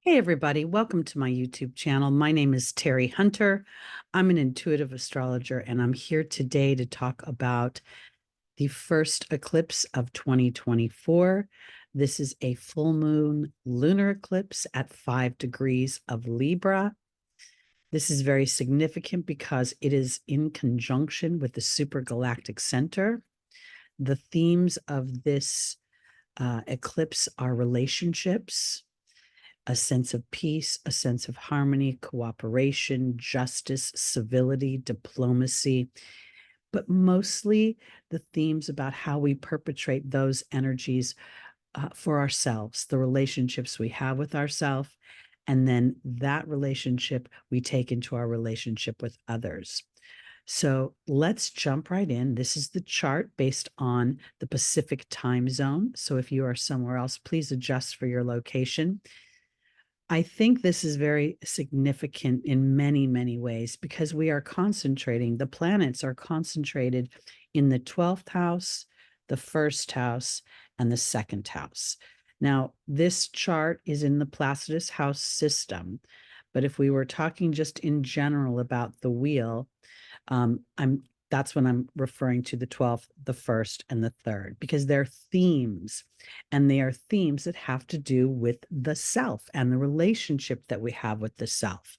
Hey, everybody. Welcome to my YouTube channel. My name is Teri Hunter. I'm an intuitive astrologer, and I'm here today to talk about the first eclipse of 2024. This is a full moon lunar eclipse at 5 degrees of Libra. This is very significant because it is in conjunction with the supergalactic center. The themes of this eclipse are relationships, a sense of peace, a sense of harmony, cooperation, justice, civility, diplomacy, but mostly the themes about how we perpetrate those energies for ourselves, the relationships we have with ourselves, and then that relationship we take into our relationship with others. So let's jump right in. This is the chart based on the Pacific time zone. So if you are somewhere else, please adjust for your location. I think this is very significant in many, many ways because we are concentrating, the planets are concentrated in the 12th house, the first house, and the second house. Now, this chart is in the Placidus house system, but if we were talking just in general about the wheel, that's when I'm referring to the 12th, the first, and the third, because they're themes, and they are themes that have to do with the self and the relationship that we have with the self.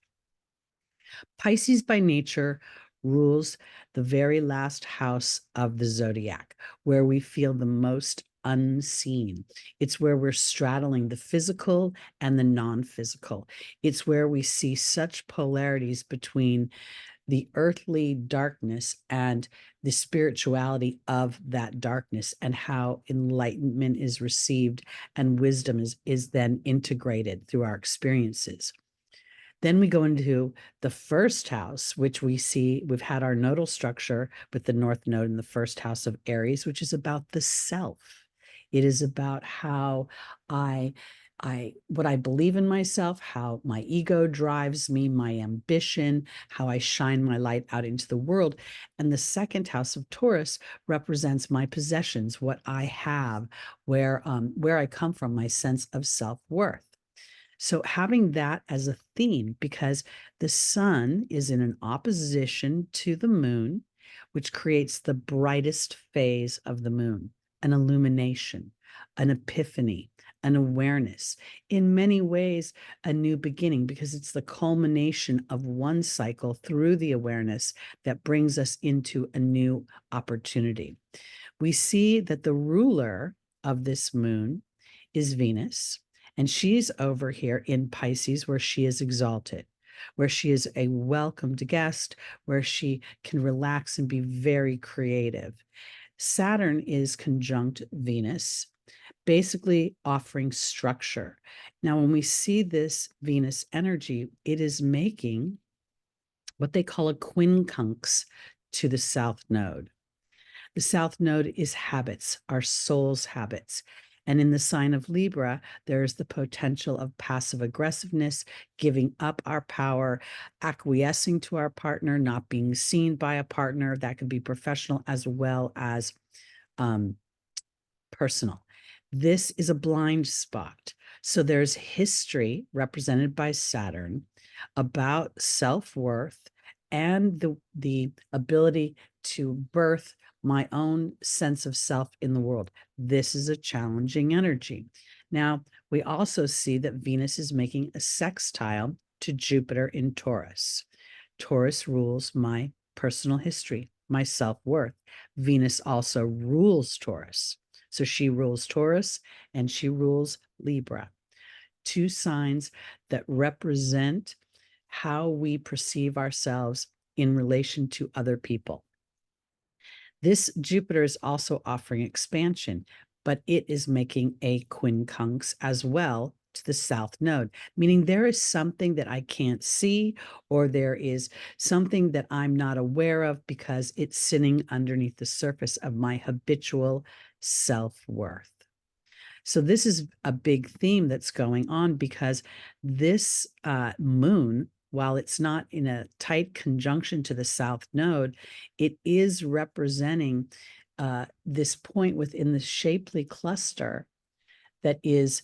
Pisces by nature rules the very last house of the zodiac, where we feel the most unseen. It's where we're straddling the physical and the non-physical. It's where we see such polarities between the earthly darkness and the spirituality of that darkness, and how enlightenment is received and wisdom is then integrated through our experiences. Then we go into the first house, which we see we've had our nodal structure with the North Node in the first house of Aries, which is about the self. It is about how what I believe in myself, how my ego drives me, my ambition, how I shine my light out into the world. And the second house of Taurus represents my possessions, what I have, where I come from, my sense of self-worth. So having that as a theme, because the sun is in an opposition to the moon, which creates the brightest phase of the moon, an illumination, an epiphany, an awareness, in many ways, a new beginning, because it's the culmination of one cycle through the awareness that brings us into a new opportunity. We see that the ruler of this moon is Venus, and she's over here in Pisces, where she is exalted, where she is a welcomed guest, where she can relax and be very creative. Saturn is conjunct Venus, basically offering structure. Now, when we see this Venus energy, it is making what they call a quincunx to the South Node. The South Node is habits, our soul's habits. And in the sign of Libra, there's the potential of passive aggressiveness, giving up our power, acquiescing to our partner, not being seen by a partner. That could be professional as well as personal. This is a blind spot. So there's history represented by Saturn about self-worth and the ability to birth my own sense of self in the world. This is a challenging energy. Now, we also see that Venus is making a sextile to Jupiter in Taurus. Taurus rules my personal history, my self-worth. Venus also rules Taurus. So she rules Taurus and she rules Libra. Two signs that represent how we perceive ourselves in relation to other people. This Jupiter is also offering expansion, but it is making a quincunx as well to the South Node, meaning there is something that I can't see, or there is something that I'm not aware of because it's sitting underneath the surface of my habitual self-worth. So this is a big theme that's going on, because this moon, while it's not in a tight conjunction to the South Node, it is representing this point within the shapely cluster that is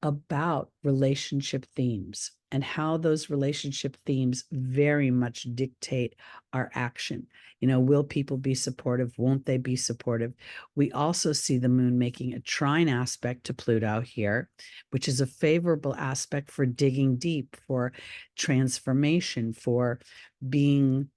about relationship themes and how those relationship themes very much dictate our action. Will people be supportive? Won't they be supportive? We also see the moon making a trine aspect to Pluto here, which is a favorable aspect for digging deep, for transformation, for being.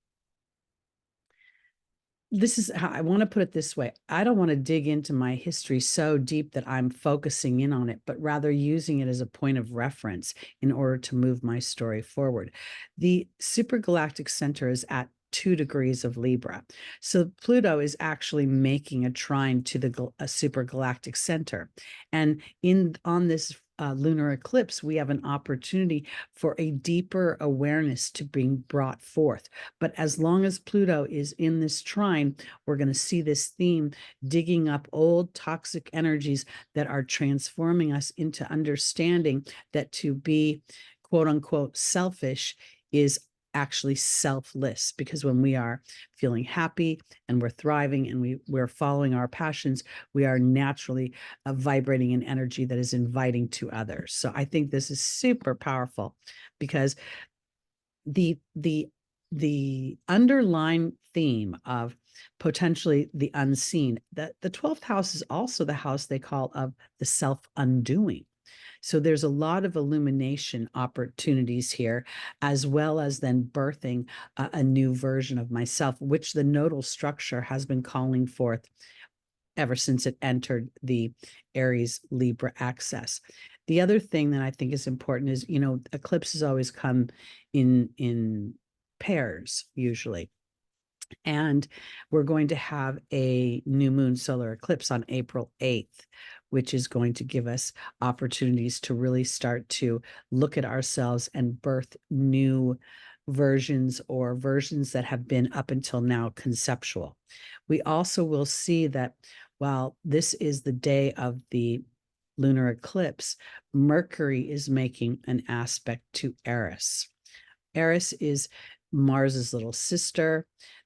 This is how I want to put it this way. I don't want to dig into my history so deep that I'm focusing in on it, but rather using it as a point of reference in order to move my story forward. The supergalactic center is at 2 degrees of Libra. So Pluto is actually making a trine to the supergalactic center. And on this lunar eclipse, we have an opportunity for a deeper awareness to be brought forth. But as long as Pluto is in this trine, we're going to see this theme digging up old toxic energies that are transforming us into understanding that to be quote unquote selfish is actually selfless, because when we are feeling happy and we're thriving and we're following our passions, we are naturally vibrating an energy that is inviting to others. So I think this is super powerful, because the underlying theme of potentially the unseen, that the 12th house is also the house they call of the self-undoing. So there's a lot of illumination opportunities here, as well as then birthing a new version of myself, which the nodal structure has been calling forth ever since it entered the Aries Libra axis. The other thing that I think is important is, eclipses always come in pairs usually. And we're going to have a new moon solar eclipse on April 8th, which is going to give us opportunities to really start to look at ourselves and birth new versions, or versions that have been up until now conceptual. We also will see that while this is the day of the lunar eclipse, Mercury is making an aspect to Eris. Eris is Mars's little sister.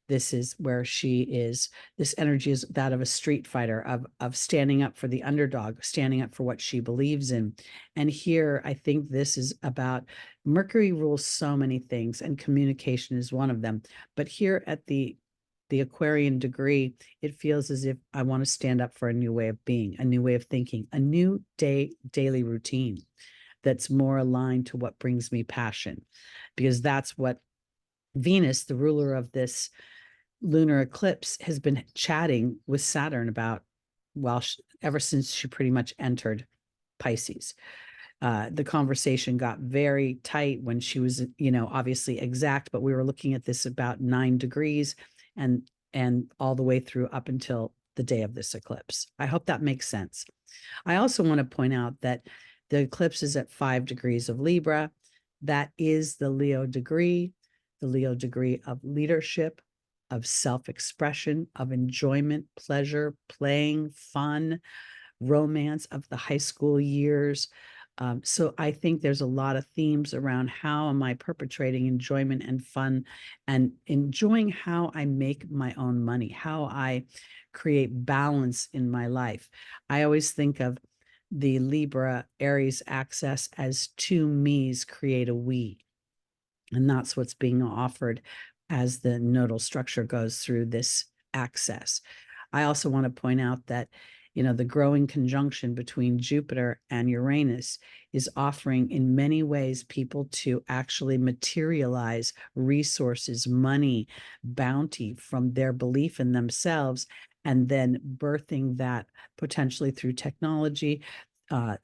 This is where she is. This energy is that of a street fighter, of standing up for the underdog, standing up for what she believes in. And here, I think this is about Mercury rules so many things, and communication is one of them. But here at the Aquarian degree, it feels as if I want to stand up for a new way of being, a new way of thinking, a new daily routine that's more aligned to what brings me passion, because that's what Venus, the ruler of this lunar eclipse, has been chatting with Saturn about, well, ever since she pretty much entered Pisces. The conversation got very tight when she was, obviously exact, but we were looking at this about 9 degrees and all the way through up until the day of this eclipse. I hope that makes sense. I also want to point out that the eclipse is at 5 degrees of Libra. That is the Leo degree of leadership, of self-expression, of enjoyment, pleasure, playing, fun, romance of the high school years. So I think there's a lot of themes around how am I perpetrating enjoyment and fun, and enjoying how I make my own money, how I create balance in my life. I always think of the Libra Aries axis as 2 me's create a we. And that's what's being offered as the nodal structure goes through this axis. I also want to point out that, the growing conjunction between Jupiter and Uranus is offering in many ways people to actually materialize resources, money, bounty from their belief in themselves, and then birthing that potentially through technology,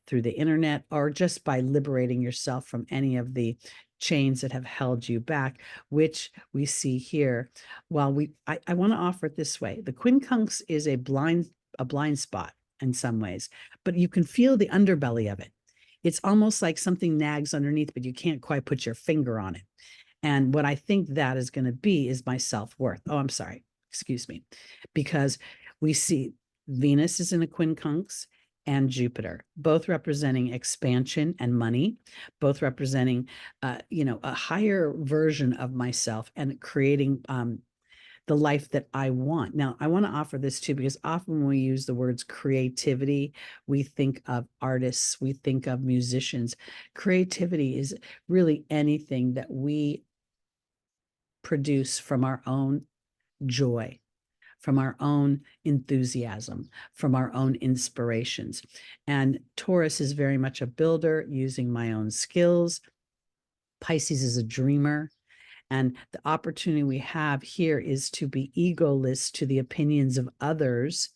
through the internet, or just by liberating yourself from any of the chains that have held you back, which we see here. While I want to offer it this way: the quincunx is a blind spot in some ways, but you can feel the underbelly of it. It's almost like something nags underneath, but you can't quite put your finger on it. And what I think that is going to be is my self-worth. Oh, I'm sorry. Excuse me. Because we see Venus is in a quincunx, and Jupiter, both representing expansion and money, both representing, a higher version of myself, and creating the life that I want. Now, I want to offer this too, because often when we use the words creativity, we think of artists, we think of musicians. Creativity is really anything that we produce from our own joy, from our own enthusiasm, from our own inspirations. And Taurus is very much a builder, using my own skills. Pisces is a dreamer. And the opportunity we have here is to be egoless to the opinions of others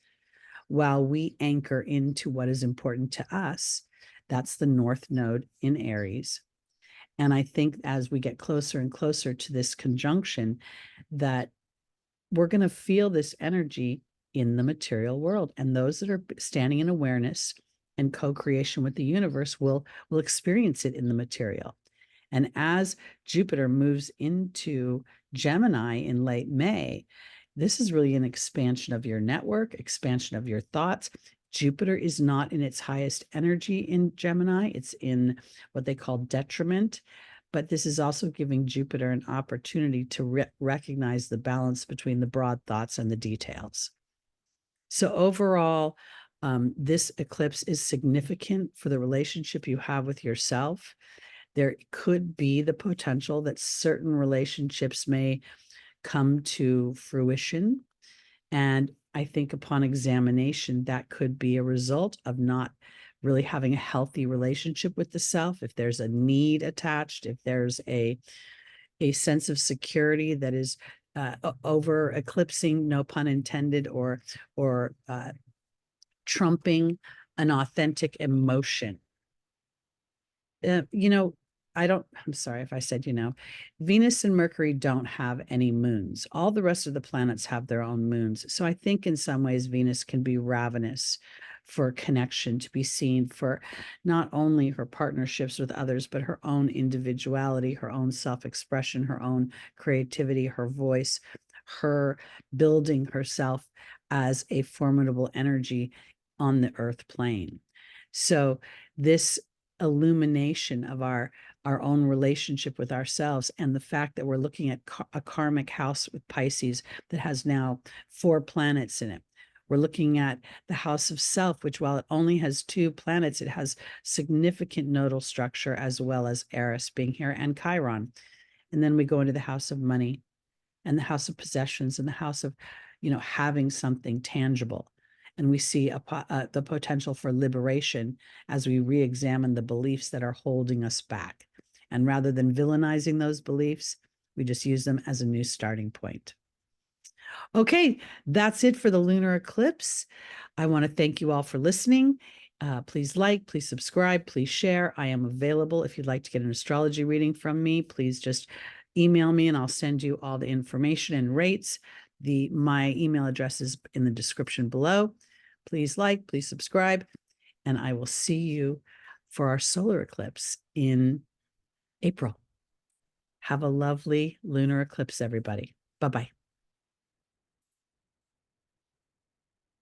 while we anchor into what is important to us. That's the North Node in Aries. And I think as we get closer and closer to this conjunction, that we're going to feel this energy in the material world. And those that are standing in awareness and co-creation with the universe will experience it in the material. And as Jupiter moves into Gemini in late May, this is really an expansion of your network, expansion of your thoughts. Jupiter is not in its highest energy in Gemini. It's in what they call detriment. But this is also giving Jupiter an opportunity to recognize the balance between the broad thoughts and the details. So overall, this eclipse is significant for the relationship you have with yourself. There could be the potential that certain relationships may come to fruition. And I think upon examination, that could be a result of not really having a healthy relationship with the self. If there's a need attached, if there's a sense of security that is over eclipsing, no pun intended, or trumping an authentic emotion. I'm sorry if I said, Venus and Mercury don't have any moons. All the rest of the planets have their own moons. So I think in some ways Venus can be ravenous for connection, to be seen for not only her partnerships with others, but her own individuality, her own self-expression, her own creativity, her voice, her building herself as a formidable energy on the earth plane. So this illumination of our own relationship with ourselves, and the fact that we're looking at a karmic house with Pisces that has now 4 planets in it. We're looking at the house of self, which, while it only has 2 planets, it has significant nodal structure, as well as Eris being here and Chiron. And then we go into the house of money and the house of possessions and the house of, having something tangible. And we see the potential for liberation as we re-examine the beliefs that are holding us back. And rather than villainizing those beliefs, we just use them as a new starting point. Okay, that's it for the lunar eclipse. I want to thank you all for listening. Please like, please subscribe, please share. I am available if you'd like to get an astrology reading from me. Please just email me and I'll send you all the information and rates. My email address is in the description below. Please like, please subscribe, and I will see you for our solar eclipse in April. Have a lovely lunar eclipse, everybody. Bye-bye.